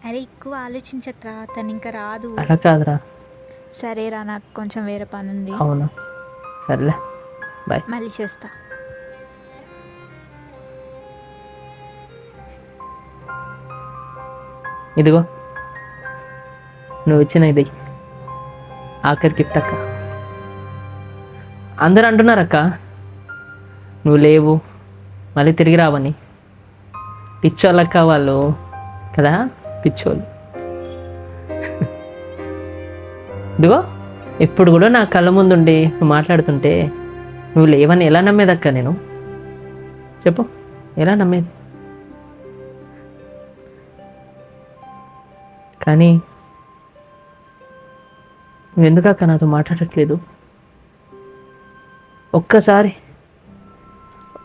అరే ఎక్కువ ఆలోచించత్రా, తను ఇంకా రాదు. అలా కాదురా. సరేరా, నాకు కొంచెం వేరే పని ఉంది. అవునా, సర్లే, బాయ్. మళ్ళీ చేస్తా. ఇదిగో నువ్వు ఇచ్చిన ఇది ఆఖరి గిఫ్ట్ అక్క. అందరూ అంటున్నారు అక్క నువ్వు లేవు, మళ్ళీ తిరిగి రావని. పిచ్చోళ్ళక్క వాళ్ళు కదా, పిచ్చోళ్ళు. ఇదిగో ఎప్పుడు కూడా నా కళ్ళ ముందుండి నువ్వు మాట్లాడుతుంటే నువ్వు లేవని ఎలా నమ్మేదక్క నేను? చెప్పు, ఎలా నమ్మేది? కానీ నువ్వెందుకక్క నాతో మాట్లాడట్లేదు? ఒక్కసారి,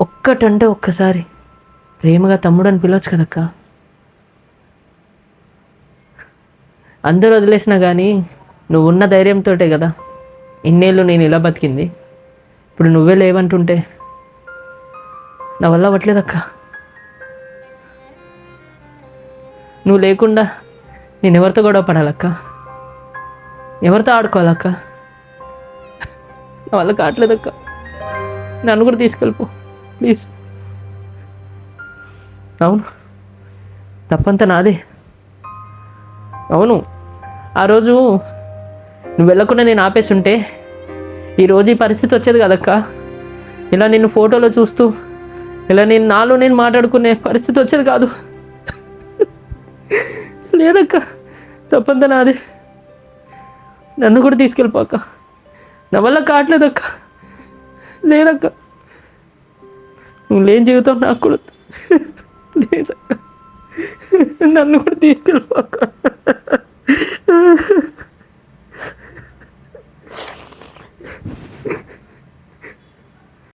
ఒక్కటంటే ఒక్కసారి ప్రేమగా తమ్ముడు అని పిలవచ్చు కదక్క. అందరూ వదిలేసినా కానీ నువ్వు ఉన్న ధైర్యంతో కదా ఇన్నేళ్ళు నేను ఇలా బతికింది. ఇప్పుడు నువ్వే లేవంటుంటే నా వల్ల అవ్వట్లేదక్క. నువ్వు లేకుండా నేను ఎవరితో గొడవ పడాలక్క? ఎవరితో ఆడుకోవాలక్క? నా వల్ల కావట్లేదక్క. నన్ను కూడా తీసుకెళ్ళిపో ప్లీజ్. అవును, తప్పంతా నాదే. అవును, ఆ రోజు నువ్వు వెళ్ళకుండా నేను ఆపేస్తుంటే ఈరోజు ఈ పరిస్థితి వచ్చేది కదక్క. ఇలా నిన్ను ఫోటోలో చూస్తూ ఇలా నేను నాలో నేను మాట్లాడుకునే పరిస్థితి వచ్చేది కాదు. లేదక్క, తప్పంతా నాదే. నన్ను కూడా తీసుకెళ్ళిపోక. నా వల్ల కావట్లేదక్క. లేదక్క, నువ్వు లేని జీవితం నాకు కూడా లేదక్క. నన్ను కూడా తీసుకెళ్ళిపోక.